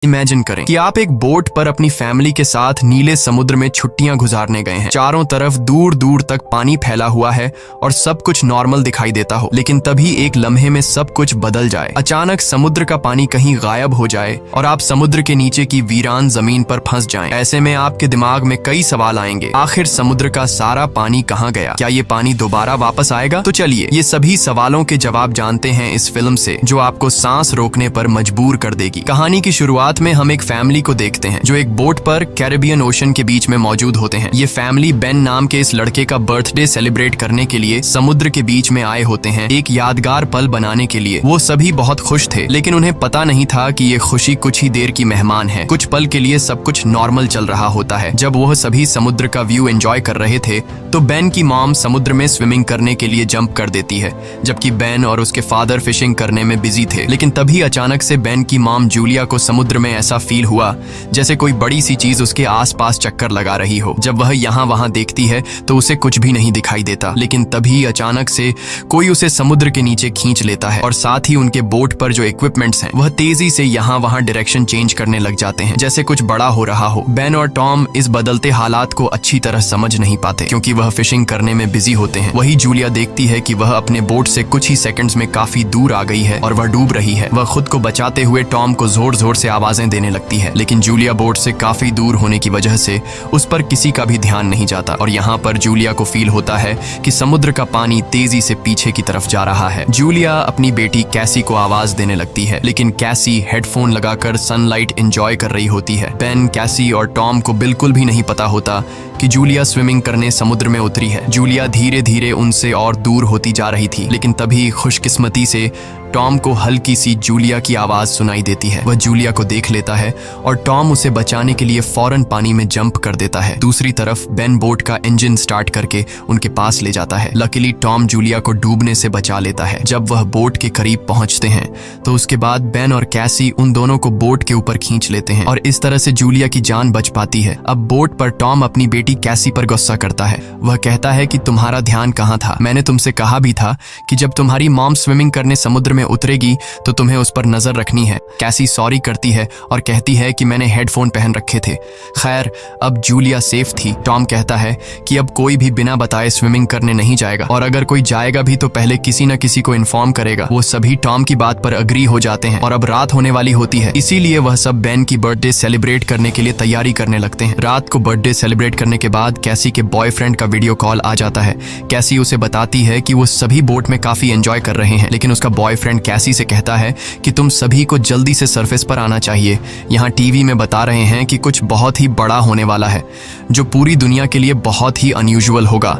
Imagine करें कि आप एक बोट पर अपनी फैमिली के साथ नीले समुद्र में छुट्टियां गुजारने गए हैं। चारों तरफ दूर दूर तक पानी फैला हुआ है और सब कुछ नॉर्मल दिखाई देता हो, लेकिन तभी एक लम्हे में सब कुछ बदल जाए। अचानक समुद्र का पानी कहीं गायब हो जाए और आप समुद्र के नीचे की वीरान जमीन पर फंस जाएं। ऐसे में आपके दिमाग में कई सवाल आएंगे। आखिर समुद्र का सारा पानी कहाँ गया? क्या ये पानी दोबारा वापस आएगा? तो चलिए ये सभी सवालों के जवाब जानते हैं इस फिल्म से, जो आपको सांस रोकने पर मजबूर कर देगी। कहानी की शुरुआत में हम एक फैमिली को देखते हैं जो एक बोट पर कैरेबियन ओशन के बीच में मौजूद होते हैं। ये फैमिली बेन नाम के इस लड़के का बर्थडे सेलिब्रेट करने के लिए समुद्र के बीच में आए होते हैं, एक यादगार पल बनाने के लिए। वो सभी बहुत खुश थे, लेकिन उन्हें पता नहीं था कि ये खुशी कुछ ही देर की मेहमान है। कुछ पल के लिए सब कुछ नॉर्मल चल रहा होता है। जब वह सभी समुद्र का व्यू एंजॉय कर रहे थे तो बेन की मॉम समुद्र में स्विमिंग करने के लिए जंप कर देती है, जबकि बेन और उसके फादर फिशिंग करने में बिजी थे। लेकिन तभी अचानक से बेन की मॉम जूलिया को समुद्र में ऐसा फील हुआ जैसे कोई बड़ी सी चीज उसके आसपास चक्कर लगा रही हो। जब वह यहाँ वहां देखती है तो उसे कुछ भी नहीं दिखाई देता, लेकिन तभी अचानक से कोई उसे समुद्र के नीचे खींच लेता है और साथ ही उनके बोट पर जो इक्विपमेंट्स हैं वह तेजी से यहाँ वहां डायरेक्शन चेंज करने लग जाते हैं, जैसे कुछ बड़ा हो रहा हो। बेन और टॉम इस बदलते हालात को अच्छी तरह समझ नहीं पाते क्योंकि वह फिशिंग करने में बिजी होते हैं। वही जूलिया देखती है कि वह अपने बोट से कुछ ही सेकंड्स में काफी दूर आ गई है और वह डूब रही है। वह खुद को बचाते हुए टॉम को जोर जोर से आवाजें देने लगती है, लेकिन जूलिया बोट से काफी दूर होने की वजह से उस पर किसी का भी ध्यान नहीं जाता और यहाँ पर जूलिया को फील होता है कि समुद्र का पानी तेजी से पीछे की तरफ जा रहा है। जूलिया अपनी बेटी कैसी को आवाज देने लगती है, लेकिन कैसी हेडफोन लगाकर सनलाइट एंजॉय कर रही होती है। बेन, कैसी और टॉम को बिल्कुल भी नहीं पता होता कि जूलिया स्विमिंग करने समुद्र में उतरी है। जूलिया धीरे धीरे उनसे और दूर होती जा रही थी, लेकिन तभी खुशकिस्मती से टॉम को हल्की सी जूलिया की आवाज सुनाई देती है। वह जूलिया को देख लेता है और टॉम उसे बचाने के लिए फौरन पानी में जंप कर देता है। दूसरी तरफ बेन बोट का इंजन स्टार्ट करके उनके पास ले जाता है। लकीली टॉम जूलिया को डूबने से बचा लेता है। जब वह बोट के करीब पहुंचते हैं तो उसके बाद बेन और कैसी उन दोनों को बोट के ऊपर खींच लेते हैं और इस तरह से जूलिया की जान बच पाती है। अब बोट पर टॉम अपनी बेटी कैसी पर गुस्सा करता है। वह कहता है कि तुम्हारा ध्यान कहाँ था? मैंने तुमसे कहा भी था कि जब तुम्हारी मॉम स्विमिंग करने समुद्र में उतरेगी तो तुम्हें उस पर नजर रखनी है। कैसी सॉरी करती है और कहती है कि मैंने हेडफोन पहन रखे थे। खैर, अब जूलिया सेफ थी। टॉम कहता है कि अब कोई भी बिना बताए स्विमिंग करने नहीं जाएगा और अगर कोई जाएगा भी तो पहले किसी न किसी को इन्फॉर्म करेगा। वो सभी टॉम की बात पर अग्री हो जाते हैं और अब रात होने वाली होती है, इसीलिए वह सब बेन की बर्थडे सेलिब्रेट करने के लिए तैयारी करने लगते हैं। रात को बर्थडे सेलिब्रेट करने के बाद कैसी के बॉयफ्रेंड का वीडियो कॉल आ जाता है। कैसी उसे बताती है कि वो सभी बोट में काफी एंजॉय कर रहे हैं, लेकिन उसका बॉयफ्रेंड कैसी से कहता है कि तुम सभी को जल्दी से सरफेस पर आना चाहिए। यहाँ टीवी में बता रहे हैं कि कुछ बहुत ही बड़ा होने वाला है जो पूरी दुनिया के लिए बहुत ही अनयूजुअल होगा।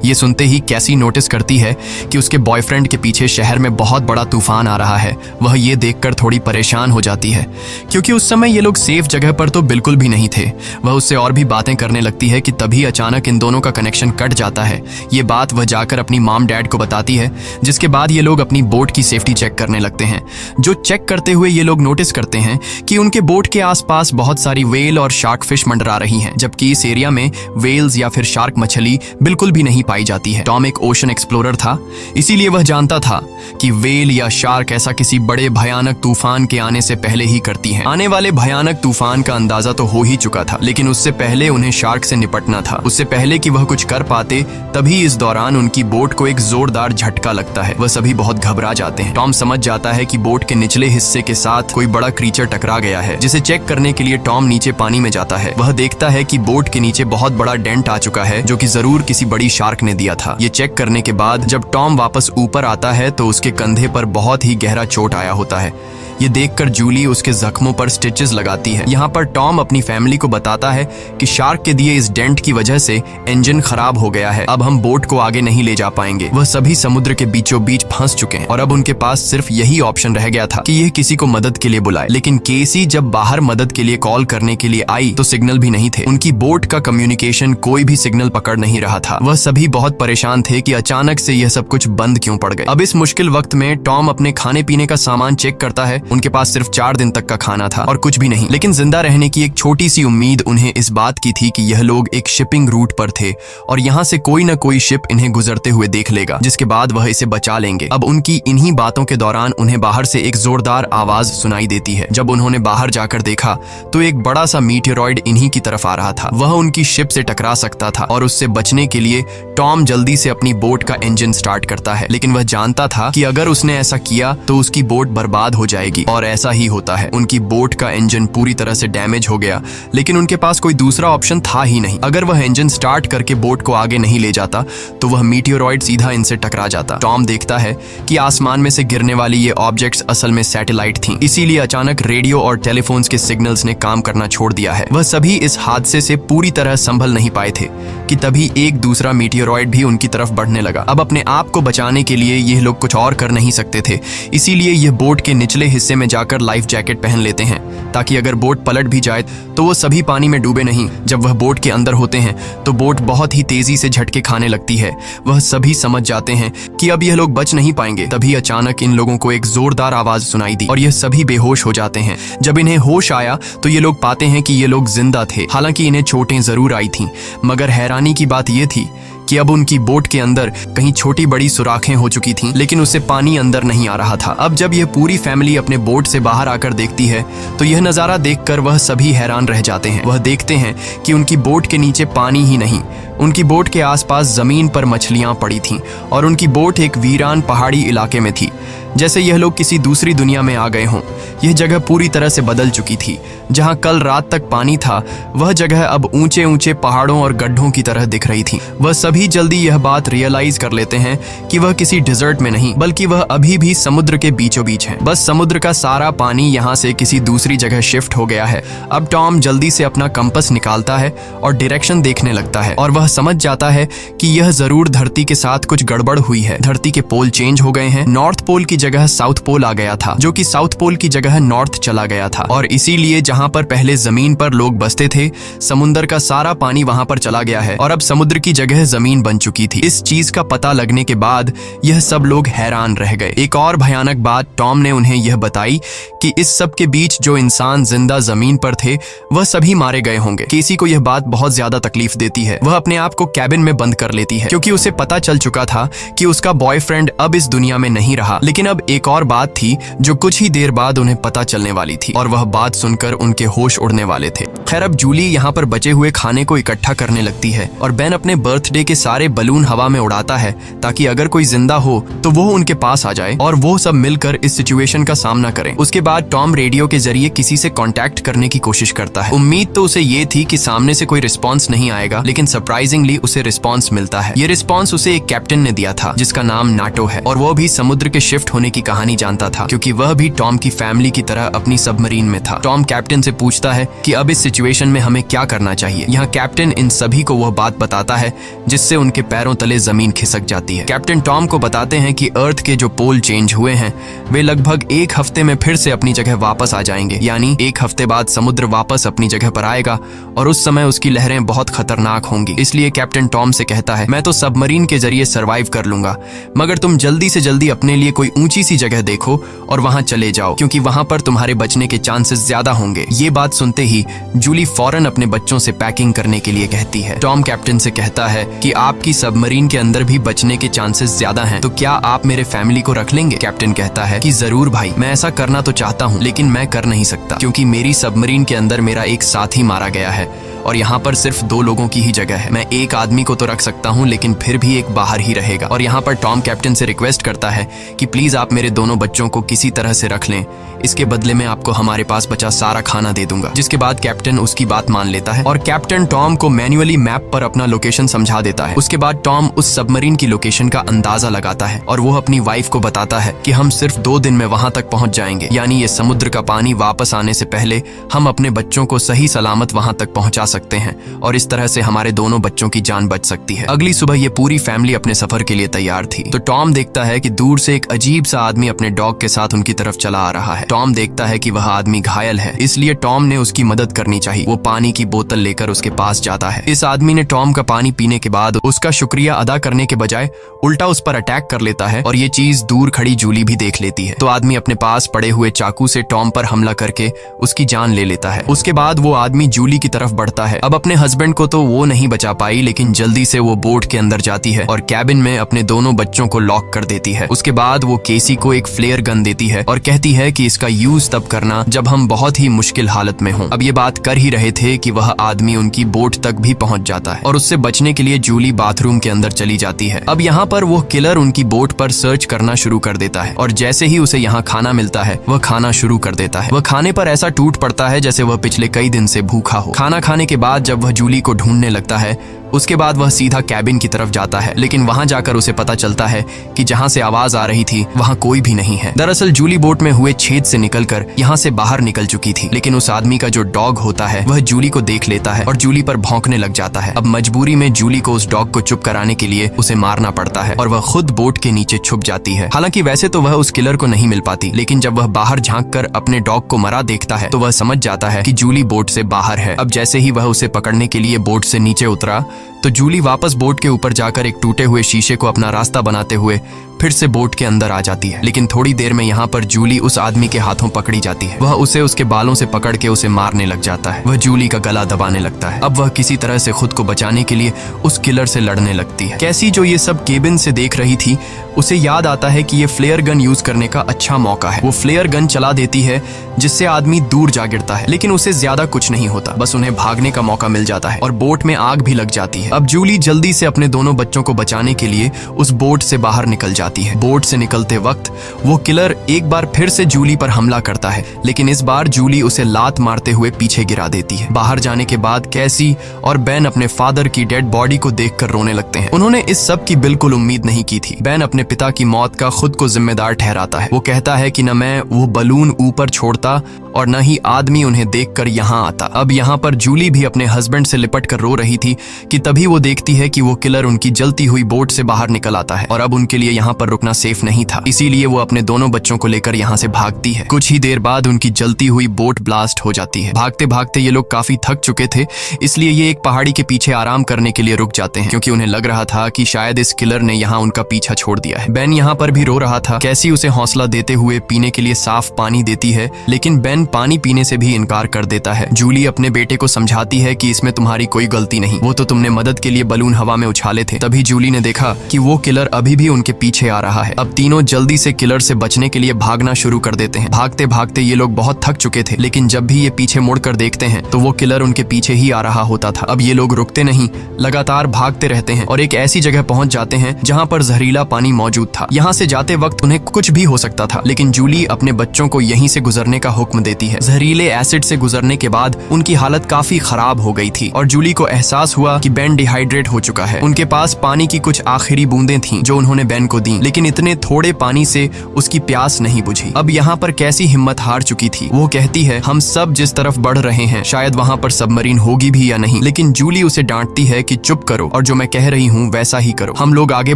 ये सुनते ही कैसी नोटिस करती है कि उसके बॉयफ्रेंड के पीछे शहर में बहुत बड़ा तूफान आ रहा है। वह ये देखकर थोड़ी परेशान हो जाती है क्योंकि उस समय ये लोग सेफ जगह पर तो बिल्कुल भी नहीं थे। वह उससे और भी बातें करने लगती है कि तभी अचानक इन दोनों का कनेक्शन कट जाता है। ये बात वह जाकर अपनी मॉम डैड को बताती है, जिसके बाद ये लोग अपनी बोट की सेफ्टी चेक करने लगते हैं। जो चेक करते हुए ये लोग नोटिस करते हैं कि उनके बोट के आसपास बहुत सारी वेल और शार्क फिश मंडरा रही हैं, जबकि इस एरिया में वेल्स या फिर शार्क मछली बिल्कुल भी नहीं पाई जाती है। टॉम एक ओशन एक्सप्लोरर था, इसीलिए वह जानता था कि वेल या शार्क ऐसा किसी बड़े भयानक तूफान के आने से पहले ही करती हैं। आने वाले भयानक तूफान का अंदाजा तो हो ही चुका था, लेकिन उससे पहले उन्हें शार्क से निपटना था। उससे पहले कि वह कुछ कर पाते तभी इस दौरान उनकी बोट को एक जोरदार झटका लगता है। वह सभी बहुत घबरा जाते हैं। टॉम समझ जाता है कि बोट के निचले हिस्से के साथ कोई बड़ा क्रीचर टकरा गया है, जिसे चेक करने के लिए टॉम नीचे पानी में जाता है। वह देखता है कि बोट के नीचे बहुत बड़ा डेंट आ चुका है, जो कि जरूर किसी बड़ी शार्क ने दिया था। ये चेक करने के बाद जब टॉम वापस ऊपर आता है तो उसके कंधे पर बहुत ही गहरा चोट आया होता है। ये देखकर जूली उसके जख्मों पर स्टिचेस लगाती है। यहाँ पर टॉम अपनी फैमिली को बताता है कि शार्क के दिए इस डेंट की वजह से इंजन खराब हो गया है, अब हम बोट को आगे नहीं ले जा पाएंगे। वह सभी समुद्र के बीचों बीच फंस चुके हैं और अब उनके पास सिर्फ यही ऑप्शन रह गया था कि यह किसी को मदद के लिए बुलाए। लेकिन केसी जब बाहर मदद के लिए कॉल करने के लिए आई तो सिग्नल भी नहीं थे। उनकी बोट का कम्युनिकेशन कोई भी सिग्नल पकड़ नहीं रहा था। वह सभी बहुत परेशान थे कि अचानक से यह सब कुछ बंद क्यों पड़ गए। अब इस मुश्किल वक्त में टॉम अपने खाने पीने का सामान चेक करता है। उनके पास सिर्फ 4 दिन तक का खाना था और कुछ भी नहीं, लेकिन जिंदा रहने की एक छोटी सी उम्मीद उन्हें इस बात की थी कि यह लोग एक शिपिंग रूट पर थे और यहाँ से कोई न कोई शिप इन्हें गुजरते हुए देख लेगा, जिसके बाद वह इसे बचा लेंगे। अब उनकी इन्हीं बातों बातों के दौरान उन्हें बाहर से एक जोरदार आवाज सुनाई देती है। जब उन्होंने बाहर जाकर देखा तो एक बड़ा सा मीटियोरॉइड इन्हीं की तरफ आ रहा था। वह उनकी शिप से टकरा सकता था और उससे बचने के लिए टॉम जल्दी से अपनी बोट का इंजन स्टार्ट करता है, लेकिन वह जानता था कि अगर उसने ऐसा किया तो उसकी बोट बर्बाद हो जाएगी, और ऐसा ही होता है। उनकी बोट का इंजन पूरी तरह से डैमेज हो गया, लेकिन उनके पास कोई दूसरा ऑप्शन था ही नहीं। अगर वह इंजन स्टार्ट करके बोट को आगे नहीं ले जाता तो वह मीटियोरॉइड सीधा इनसे टकरा जाता। टॉम देखता है कि आसमान में से गिरने वाली ये ऑब्जेक्ट्स असल में सैटेलाइट थीं, इसीलिए अचानक रेडियो और टेलीफोन्स के सिग्नल्स ने काम करना छोड़ दिया है। वह सभी इस हादसे से पूरी तरह संभल नहीं पाए थे कि तभी एक दूसरा मीटियोरॉइड भी उनकी तरफ बढ़ने लगा। अब अपने आप को बचाने के लिए ये लोग कुछ और कर नहीं सकते थे, इसीलिए यह बोट के निचले हिस्से में जाकर लाइफ जैकेट पहन लेते हैं ताकि अगर बोट पलट भी जाए तो वो सभी पानी में डूबे नहीं। जब वह बोट के अंदर होते हैं तो बोट बहुत ही तेजी से झटके खाने लगती है। वह सभी समझ जाते हैं कि अब यह लोग बच नहीं पाएंगे। तभी अचानक इन लोगों को एक जोरदार आवाज सुनाई दी और यह सभी बेहोश हो जाते हैं। जब इन्हें होश आया तो ये लोग पाते हैं कि ये लोग जिंदा थे। हालांकि इन्हें चोटें जरूर आई थीं, मगर हैरानी की बात यह थी कि अब उनकी बोट के अंदर कहीं छोटी बड़ी सुराखें हो चुकी थीं, लेकिन उससे पानी अंदर नहीं आ रहा था। अब जब यह पूरी फैमिली अपने बोट से बाहर आकर देखती है तो यह नज़ारा देखकर वह सभी हैरान रह जाते हैं। वह देखते हैं कि उनकी बोट के नीचे पानी ही नहीं, उनकी बोट के आसपास जमीन पर मछलियां पड़ी थीं और उनकी बोट एक वीरान पहाड़ी इलाके में थी, जैसे यह लोग किसी दूसरी दुनिया में आ गए हों। यह जगह पूरी तरह से बदल चुकी थी। जहां कल रात तक पानी था, वह जगह अब ऊंचे ऊंचे पहाड़ों और गड्ढों की तरह दिख रही थी। वह सभी जल्दी यह बात रियलाइज कर लेते हैं कि वह किसी डिजर्ट में नहीं, बल्कि वह अभी भी समुद्र के बीचों बीच है। बस समुद्र का सारा पानी यहाँ से किसी दूसरी जगह शिफ्ट हो गया है। अब टॉम जल्दी से अपना कंपास निकालता है और डायरेक्शन देखने लगता है, और वह समझ जाता है कि यह जरूर धरती के साथ कुछ गड़बड़ हुई है। धरती के पोल चेंज हो गए हैं। नॉर्थ पोल की जगह साउथ पोल आ गया था, जो कि साउथ पोल की जगह नॉर्थ चला गया था, और इसीलिए जहां पर पहले जमीन पर लोग बसते थे, समुद्र का सारा पानी वहां पर चला गया है और अब समुद्र की जगह जमीन बन चुकी थी। इस चीज का पता लगने के बाद यह सब लोग हैरान रह गए। एक और भयानक बात टॉम ने उन्हें यह बताई कि इस सब के बीच जो इंसान जिंदा जमीन पर थे वह सभी मारे गए होंगे। केसी को यह बात बहुत ज्यादा तकलीफ देती है। वह अपने आप को कैबिन में बंद कर लेती है, क्योंकि उसे पता चल चुका था कि उसका बॉयफ्रेंड अब इस दुनिया में नहीं रहा। लेकिन अब एक और बात थी जो कुछ ही देर बाद उन्हें पता चलने वाली थी, और वह बात सुनकर उनके होश उड़ने वाले थे। खैर, अब जूली यहाँ पर बचे हुए खाने को इकट्ठा करने लगती है और बेन अपने बर्थडे के सारे बलून हवा में उड़ाता है ताकि अगर कोई जिंदा हो तो वो उनके पास आ जाए और वो सब मिलकर इस सिचुएशन का सामना करें। उसके बाद टॉम रेडियो के जरिए किसी से कांटेक्ट करने की कोशिश करता है। उम्मीद तो उसे ये थी कि सामने से कोई रिस्पॉन्स नहीं आएगा, लेकिन सरप्राइजिंगली उसे रिस्पॉन्स मिलता है। ये रिस्पॉन्स उसे एक कैप्टन ने दिया था जिसका नाम नाटो है, और वो भी समुद्र के शिफ्ट होने की कहानी जानता था, क्योंकि वह भी टॉम की फैमिली की तरह अपनी सबमरीन में था। टॉम कैप्टन से पूछता है कि अब इस सिचुएशन में हमें क्या करना चाहिए। यहाँ कैप्टन इन सभी को वह बात बताता है जिससे उनके पैरों तले जमीन खिसक जाती है। कैप्टन टॉम को बताते हैं कि अर्थ के जो पोल चेंज हुए हैं वे लगभग एक हफ्ते में फिर से अपनी जगह वापस आ जाएंगे, यानी एक हफ्ते बाद समुद्र वापस अपनी जगह पर आएगा और उस समय उसकी लहरें बहुत खतरनाक होंगी। इसलिए कैप्टन टॉम से कहता है, मैं तो सबमरीन के जरिए सर्वाइव कर लूंगा, मगर तुम जल्दी से जल्दी अपने लिए कोई ऊंची सी जगह देखो और वहां चले जाओ, क्योंकि वहां पर तुम्हारे बचने के चांसेस ज्यादा होंगे। ये बात सुनते ही जूली फौरन अपने बच्चों से पैकिंग करने के लिए कहती है। टॉम कैप्टन से कहता है कि आपकी सबमरीन के अंदर भी बचने के चांसेस ज्यादा हैं, तो क्या आप मेरे फैमिली को रख लेंगे? कैप्टन कहता है कि जरूर भाई, मैं ऐसा करना तो चाहता हूँ, लेकिन मैं कर नहीं सकता, क्योंकि मेरी सबमरीन के अंदर मेरा एक साथी मारा गया है और यहाँ पर सिर्फ 2 लोगों की ही जगह है। मैं एक आदमी को तो रख सकता हूँ, लेकिन फिर भी एक बाहर ही रहेगा। और यहाँ पर टॉम कैप्टन से रिक्वेस्ट करता है कि प्लीज आप मेरे दोनों बच्चों को किसी तरह से रख लें, इसके बदले में आपको हमारे पास बचा सारा खाना दे दूंगा। जिसके बाद कैप्टन उसकी बात मान लेता है और कैप्टन टॉम को मैन्युअली मैप पर अपना लोकेशन समझा देता है। उसके बाद टॉम उस सबमरीन की लोकेशन का अंदाजा लगाता है और वो अपनी वाइफ को बताता है कि हम सिर्फ 2 दिन में वहां तक पहुंच जाएंगे, यानी ये समुद्र का पानी वापस आने से पहले हम अपने बच्चों को सही सलामत वहां तक पहुंचा सकते हैं और इस तरह से हमारे दोनों बच्चों की जान बच सकती है। अगली सुबह ये पूरी फैमिली अपने सफर के लिए तैयार थी, तो टॉम देखता है कि दूर से एक अजीब सा आदमी अपने डॉग के साथ उनकी तरफ चला आ रहा है। टॉम देखता है कि वह आदमी घायल है, इसलिए टॉम ने उसकी मदद करनी चाहिए। वो पानी की बोतल लेकर उसके पास जाता है। इस आदमी ने टॉम का पानी पीने के बाद उसका शुक्रिया अदा करने के बजाय उल्टा उस पर अटैक कर लेता है और ये चीज दूर खड़ी जूली भी देख लेती है। तो आदमी अपने पास पड़े हुए चाकू से टॉम पर हमला करके उसकी जान ले लेता है। उसके बाद वो आदमी जूली की तरफ बढ़ता जाता है। अब अपने हस्बैंड को तो वो नहीं बचा पाई, लेकिन जल्दी से वो बोट के अंदर जाती है और कैबिन में अपने दोनों बच्चों को लॉक कर देती है। उसके बाद वो केसी को एक फ्लेयर गन देती है और कहती है कि इसका यूज तब करना जब हम बहुत ही मुश्किल हालत में हों। अब ये बात कर ही रहे थे कि वह आदमी उनकी बोट तक भी पहुंच जाता है और उससे बचने के लिए जूली बाथरूम के अंदर चली जाती है। अब यहाँ पर वो किलर उनकी बोट पर सर्च करना शुरू कर देता है और जैसे ही उसे यहाँ खाना मिलता है वह खाना शुरू कर देता है। वह खाने पर ऐसा टूट पड़ता है जैसे वह पिछले कई दिन से भूखा हो। खाना खाने के बाद जब वह जूली को ढूंढने लगता है, उसके बाद वह सीधा कैबिन की तरफ जाता है, लेकिन वहां जाकर उसे पता चलता है कि जहां से आवाज आ रही थी वहां कोई भी नहीं है। दरअसल जूली बोट में हुए छेद से निकलकर यहां से बाहर निकल चुकी थी, लेकिन उस आदमी का जो डॉग होता है वह जूली को देख लेता है और जूली पर भौंकने लग जाता है। अब मजबूरी में जूली को उस डॉग को चुप कराने के लिए उसे मारना पड़ता है और वह खुद बोट के नीचे छुप जाती है। हालांकि वैसे तो वह उस किलर को नहीं मिल पाती, लेकिन जब वह बाहर झांक कर अपने डॉग को मरा देखता है तो वह समझ जाता है कि जूली बोट से बाहर है। अब जैसे ही वह उसे पकड़ने के लिए बोट से नीचे उतरा तो जूली वापस बोट के ऊपर जाकर एक टूटे हुए शीशे को अपना रास्ता बनाते हुए फिर से बोट के अंदर आ जाती है। लेकिन थोड़ी देर में यहाँ पर जूली उस आदमी के हाथों पकड़ी जाती है। वह उसे उसके बालों से पकड़ के उसे मारने लग जाता है। वह जूली का गला दबाने लगता है। अब वह किसी तरह से खुद को बचाने के लिए उस किलर से लड़ने लगती है। कैसी जो ये सब केबिन से देख रही थी, उसे याद आता है कि ये फ्लेयर गन यूज करने का अच्छा मौका है। वो फ्लेयर गन चला देती है जिससे आदमी दूर जा गिरता है, लेकिन उसे ज्यादा कुछ नहीं होता, बस उन्हें भागने का मौका मिल जाता है और बोट में आग भी लग जाती है। अब जूली जल्दी से अपने दोनों बच्चों को बचाने के लिए उस बोट से बाहर निकल जाती है। बोट से निकलते वक्त वो किलर एक बार फिर से जूली पर हमला करता है, लेकिन इस बार जूली उसे लात मारते हुए पीछे गिरा देती है। बाहर जाने के बाद कैसी और बेन अपने फादर की डेड बॉडी को देखकर रोने लगते हैं। उन्होंने इस सब की बिल्कुल उम्मीद नहीं की थी। बेन अपने पिता की मौत का खुद को जिम्मेदार ठहराता है। वो कहता है कि न मैं वो बलून ऊपर छोड़ता और न ही आदमी उन्हें देखकर यहाँ आता। अब यहाँ पर जूली भी अपने हस्बैंड से लिपट कर रो रही थी कि तभी वो देखती है कि वो किलर उनकी जलती हुई बोट से बाहर निकल आता है और अब उनके लिए यहाँ पर रुकना सेफ नहीं था। इसीलिए वो अपने दोनों बच्चों को लेकर यहाँ से भागती है। कुछ ही देर बाद उनकी जलती हुई बोट ब्लास्ट हो जाती है। भागते भागते ये लोग काफी थक चुके थे, इसलिए ये एक पहाड़ी के पीछे आराम करने के लिए रुक जाते हैं, क्योंकि उन्हें लग रहा था कि शायद इस किलर ने यहाँ उनका पीछा छोड़ दिया है। बेन यहाँ पर भी रो रहा था। कैसी उसे हौसला देते हुए पीने के लिए साफ पानी देती है, लेकिन बेन पानी पीने से भी इनकार कर देता है। जूली अपने बेटे को समझाती है कि इसमें तुम्हारी कोई गलती नहीं, वो तो तुमने मदद के लिए बलून हवा में उछाले थे। तभी जूली ने देखा कि वो किलर अभी भी उनके पीछे आ रहा है। अब तीनों जल्दी से किलर से बचने के लिए भागना शुरू कर देते हैं। भागते भागते ये लोग बहुत थक चुके थे, लेकिन जब भी ये पीछे मुड़कर देखते हैं तो वो किलर उनके पीछे ही आ रहा होता था। अब ये लोग रुकते नहीं, लगातार भागते रहते हैं और एक ऐसी जगह पहुंच जाते हैं जहां पर जहरीला पानी मौजूद था। यहाँ से जाते वक्त उन्हें कुछ भी हो सकता था, लेकिन जूली अपने बच्चों को यहीं से गुजरने का हुक्म देती है। जहरीले एसिड से गुजरने के बाद उनकी हालत काफी खराब हो गई थी और जूली को एहसास हुआ कि बेन डिहाइड्रेट हो चुका है। उनके पास पानी की कुछ आखिरी बूंदें थीं जो उन्होंने बेन को दी, लेकिन इतने थोड़े पानी से उसकी प्यास नहीं बुझी। अब यहाँ पर कैसी हिम्मत हार चुकी थी। वो कहती है, हम सब जिस तरफ बढ़ रहे हैं शायद वहाँ पर सबमरीन होगी भी या नहीं, लेकिन जूली उसे डांटती है कि चुप करो और जो मैं कह रही हूँ वैसा ही करो। हम लोग आगे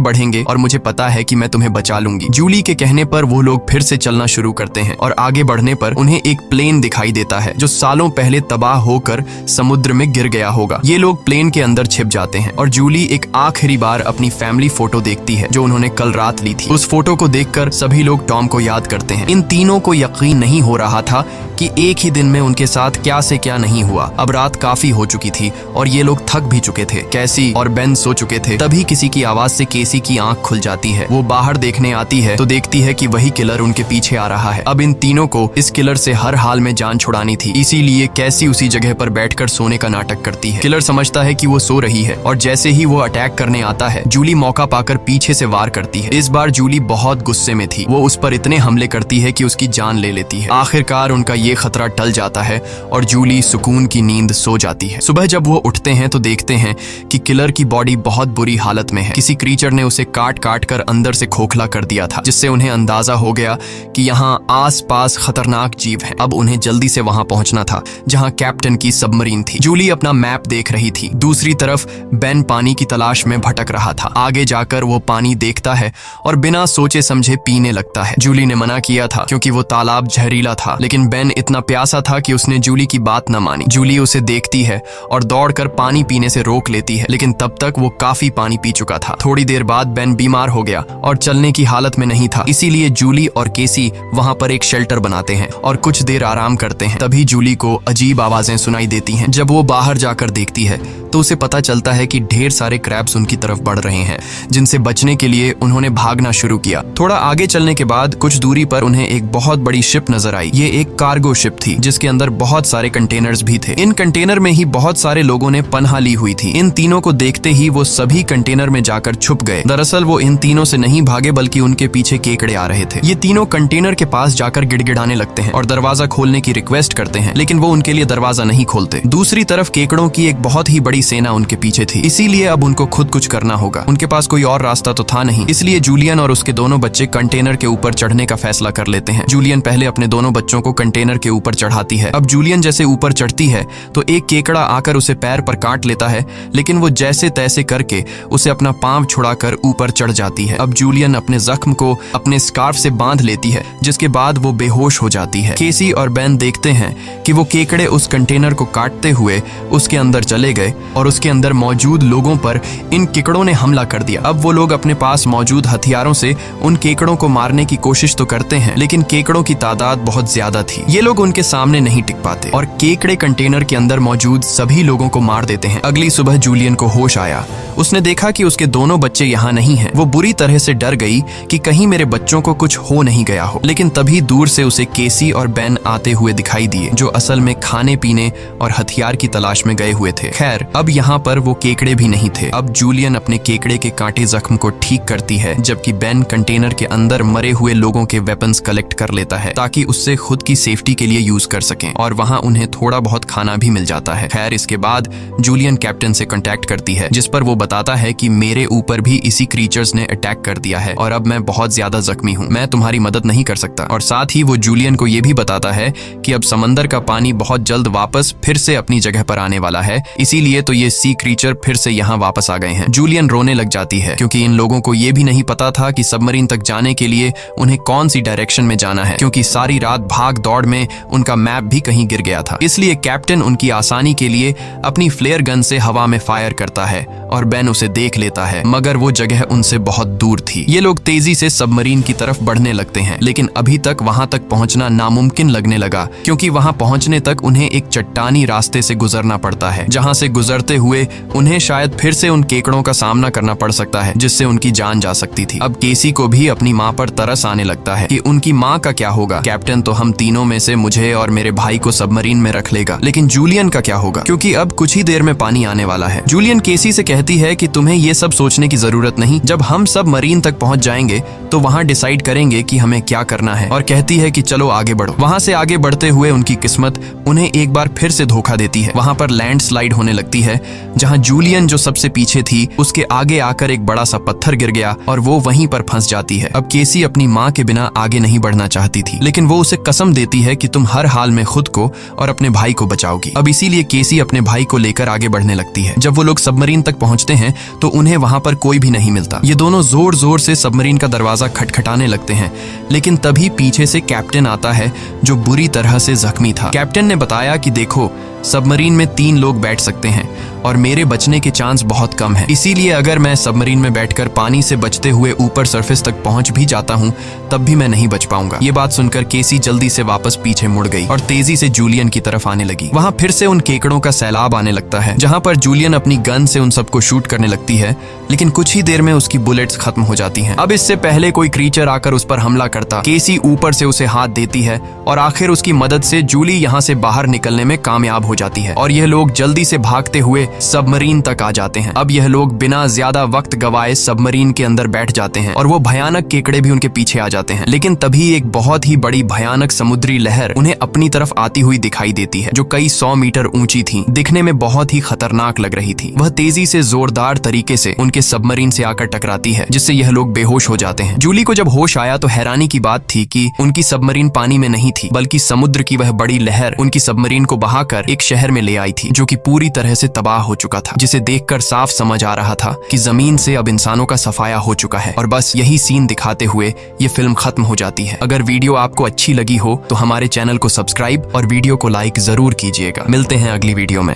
बढ़ेंगे और मुझे पता है कि मैं तुम्हें बचा लूंगी। जूली के कहने पर वो लोग फिर से चलना शुरू करते हैं और आगे बढ़ने पर उन्हें एक प्लेन दिखाई देता है जो सालों पहले तबाह होकर समुद्र में गिर गया होगा। ये लोग प्लेन के अंदर छिप जाते हैं और जूली एक आखिरी बार अपनी फैमिली फोटो देखती है जो उन्होंने कल रात ली थी। उस फोटो को देखकर सभी लोग टॉम को याद करते हैं। इन तीनों को यकीन नहीं हो रहा था कि एक ही दिन में उनके साथ क्या से क्या नहीं हुआ। अब रात काफी हो चुकी थी और ये लोग थक भी चुके थे। कैसी और बेन सो चुके थे। तभी किसी की आवाज से केसी की आंख खुल जाती है। वो बाहर देखने आती है तो देखती है कि वही किलर उनके पीछे आ रहा है। अब इन तीनों को इस किलर से हर हाल में जान छुड़ानी थी, इसीलिए कैसी उसी जगह पर बैठकर सोने का नाटक करती है। किलर समझता है कि वो सो रही है और जैसे ही वो अटैक करने आता है जूली मौका पाकर पीछे से वार करती है। इस बार जूली बहुत गुस्से में थी। वो उस पर इतने हमले करती है कि उसकी जान ले लेती है। आखिरकार उनका ये खतरा टल जाता है और जूली सुकून की नींद सो जाती है। सुबह जब वो उठते हैं तो देखते हैं कि किलर की बॉडी बहुत बुरी हालत में है। किसी क्रीचर ने उसे काट काट कर अंदर से खोखला कर दिया था, जिससे उन्हें अंदाजा हो गया कि यहाँ आसपास खतरनाक जीव हैं। अब उन्हें जल्दी से वहां पहुंचना था जहां कैप्टन की सबमरीन थी। जूली अपना मैप देख रही थी। दूसरी तरफ बेन पानी की तलाश में भटक रहा था। आगे जाकर वो पानी देखता है और बिना सोचे समझे पीने लगता है। जूली ने मना किया था क्योंकि वो तालाब जहरीला था, लेकिन बेन इतना प्यासा था कि उसने जूली की बात न मानी। जूली उसे देखती है और दौड़कर पानी पीने से रोक लेती है, लेकिन तब तक वो काफी पानी पी चुका था। थोड़ी देर बाद बेन बीमार हो गया और चलने की हालत में नहीं था, इसीलिए जूली और केसी वहां पर एक शेल्टर बनाते हैं और कुछ देर आराम करते हैं। तभी जूली को अजीब आवाजें सुनाई देती हैं। जब वो बाहर जाकर देखती है तो उसे पता चलता है कि ढेर सारे क्रैब्स उनकी तरफ बढ़ रहे हैं, जिनसे बचने के लिए उन्होंने भागना शुरू किया। थोड़ा आगे चलने के बाद कुछ दूरी पर उन्हें एक बहुत बड़ी शिप नजर आई। ये एक कार्गो शिप थी जिसके अंदर बहुत सारे कंटेनर्स भी थे। इन कंटेनर में ही बहुत सारे लोगों ने पनाह ली हुई थी। इन तीनों को देखते ही वो सभी कंटेनर में जाकर छुप गए। दरअसल वो इन तीनों से नहीं भागे, बल्कि उनके पीछे केकड़े आ रहे थे। ये तीनों कंटेनर के पास जाकर गिड़गिड़ाने लगते हैं और दरवाजा खोलने की रिक्वेस्ट करते हैं, लेकिन वो उनके लिए दरवाजा नहीं खोलते। दूसरी तरफ केकड़ों की एक बहुत ही बड़ी सेना उनके पीछे थी, इसीलिए अब उनको खुद कुछ करना होगा। उनके पास कोई और रास्ता तो था नहीं, इसलिए जूलियन और उसके दोनों बच्चे कंटेनर के ऊपर चढ़ने का फैसला कर लेते हैं। जूलियन पहले अपने दोनों बच्चों को कंटेनर के ऊपर चढ़ाती है। अब जूलियन जैसे ऊपर चढ़ती है तो एक केकड़ा आकर उसे पैर पर काट लेता है, लेकिन वो जैसे तैसे करके उसे अपना पांव छुड़ाकर ऊपर चढ़ जाती है। अब जूलियन अपने जख्म को अपने स्कार्फ से बांध लेती है, जिसके बाद वो बेहोश हो जाती है। केसी और बेन देखते हैं कि वो केकड़े उस कंटेनर को काटते हुए उसके अंदर चले गए और उसके अंदर मौजूद लोगों पर इन केकड़ों ने हमला कर दिया। अब वो लोग अपने पास मौजूद हथियारों से उन केकड़ों को मारने की कोशिश तो करते हैं, लेकिन केकड़ों की तादाद बहुत ज्यादा थी। ये लोग उनके सामने नहीं टिक पाते और केकड़े कंटेनर के अंदर मौजूद सभी लोगों को मार देते हैं। अगली सुबह जूलियन को होश आया। उसने देखा कि उसके दोनों बच्चे यहाँ नहीं हैं। वो बुरी तरह से डर गई कि कहीं मेरे बच्चों को कुछ हो नहीं गया हो, लेकिन तभी दूर से उसे केसी और बेन आते हुए दिखाई दिए, जो असल में खाने पीने और हथियार की तलाश में गए हुए थे। खैर, अब यहाँ पर वो केकड़े भी नहीं थे। अब जूलियन अपने केकड़े के कांटे जख्म को ठीक करती है, जबकि बेन कंटेनर के अंदर मरे हुए लोगों के वेपन्स कलेक्ट कर लेता है ताकि उससे खुद की सेफ्टी के लिए यूज कर सकें, और वहां उन्हें थोड़ा बहुत खाना भी मिल जाता है। खैर, इसके बाद जूलियन कैप्टन से कांटेक्ट करती है, जिस पर वो बताता है कि मेरे ऊपर भी इसी क्रीचर्स ने अटैक कर दिया है और अब मैं बहुत ज्यादा जख्मी हूँ, मैं तुम्हारी मदद नहीं कर सकता। और साथ ही वो जूलियन को ये भी बताता है कि अब समंदर का पानी बहुत जल्द वापस फिर से अपनी जगह पर आने वाला है, इसीलिए तो ये सी क्रीचर फिर से यहाँ वापस आ गए हैं। जूलियन रोने लग जाती है क्योंकि इन लोगों को ये भी नहीं पता था कि सबमरीन तक जाने के लिए उन्हें कौन सी डायरेक्शन में जाना है, क्योंकि सारी रात भाग दौड़ में उनका मैप भी कहीं गिर गया था। इसलिए कैप्टन उनकी आसानी के लिए अपनी फ्लेयर गन से हवा में फायर करता है और बेन उसे देख लेता है, मगर वो जगह उनसे बहुत दूर थी। ये लोग तेजी से सबमरीन की तरफ बढ़ने लगते हैं, लेकिन अभी तक वहां तक पहुंचना नामुमकिन लगने लगा, क्योंकि वहां पहुंचने तक उन्हें एक चट्टानी रास्ते से गुजरना पड़ता है, जहां से गुजरते हुए उन्हें शायद फिर से उन केकड़ों का सामना करना पड़ सकता है, जिससे उनकी जान जा सकती थी। अब केसी को भी अपनी माँ पर तरस आने लगता है कि उनकी माँ का क्या होगा। कैप्टन तो हम तीनों में से मुझे और मेरे भाई को सबमरीन में रख लेगा, लेकिन जूलियन का क्या होगा, क्योंकि अब कुछ ही देर में पानी आने वाला है। जूलियन केसी से कहती है कि तुम्हें ये सब सोचने की जरूरत नहीं, जब हम सब मरीन तक पहुंच जाएंगे तो वहां डिसाइड करेंगे कि हमें क्या करना है, और कहती है कि चलो आगे बढ़ो। वहां से आगे बढ़ते हुए उनकी किस्मत उन्हें एक बार फिर से धोखा देती है। वहां पर लैंडस्लाइड होने लगती है, जहां जूलियन जो सबसे पीछे थी उसके आगे आकर एक बड़ा सा पत्थर गिर गया और वो वहीं पर फंस जाती है। अब केसी अपनी माँ के बिना आगे नहीं बढ़ना चाहती थी, लेकिन वो उसे कसम देती है कि तुम हर हाल में खुद को और अपने भाई को बचाओगी। अब इसीलिए केसी अपने भाई को लेकर आगे बढ़ने लगती है। जब वो लोग सबमरीन तक पहुंचते हैं तो उन्हें वहां पर कोई भी नहीं मिलता। ये दोनों जोर जोर से सबमरीन का दरवाजा खटखटाने लगते हैं, लेकिन तभी पीछे से कैप्टन आता है, जो बुरी तरह से जख्मी था। कैप्टन ने बताया कि देखो, सबमरीन में 3 लोग बैठ सकते हैं और मेरे बचने के चांस बहुत कम है, इसीलिए अगर मैं सबमरीन में बैठकर पानी से बचते हुए ऊपर सरफेस तक पहुंच भी जाता हूं तब भी मैं नहीं बच पाऊंगा। ये बात सुनकर केसी जल्दी से वापस पीछे मुड़ गई और तेजी से जूलियन की तरफ आने लगी। वहां फिर से उन केकड़ों का सैलाब आने लगता है, जहां पर जूलियन अपनी गन से उन सबको शूट करने लगती है, लेकिन कुछ ही देर में उसकी बुलेट्स खत्म हो जाती हैं। अब इससे पहले कोई क्रीचर आकर उस पर हमला करता, केसी ऊपर से उसे हाथ देती है और आखिर उसकी मदद से जूली यहाँ से बाहर निकलने में कामयाब हो जाती है और यह लोग जल्दी से भागते हुए सबमरीन तक आ जाते हैं। अब यह लोग बिना ज्यादा वक्त गवाए सबमरीन के अंदर बैठ जाते हैं और वो भयानक केकड़े भी उनके पीछे आ जाते हैं, लेकिन तभी एक बहुत ही बड़ी भयानक समुद्री लहर उन्हें अपनी तरफ आती हुई दिखाई देती है, जो कई 100 मीटर ऊंची थी, दिखने में बहुत ही खतरनाक लग रही थी। वह तेजी से जोरदार तरीके से उनके सबमरीन से आकर टकराती है, जिससे यह लोग बेहोश हो जाते हैं। जूली को जब होश आया तो हैरानी की बात थी कि उनकी सबमरीन पानी में नहीं थी, बल्कि समुद्र की वह बड़ी लहर उनकी सबमरीन को बहाकर एक शहर में ले आई थी, जो कि पूरी तरह से तबाह हो चुका था, जिसे देखकर साफ समझ आ रहा था कि जमीन से अब इंसानों का सफाया हो चुका है। और बस यही सीन दिखाते हुए ये फिल्म खत्म हो जाती है। अगर वीडियो आपको अच्छी लगी हो तो हमारे चैनल को सब्सक्राइब और वीडियो को लाइक जरूर कीजिएगा। मिलते हैं अगली वीडियो में।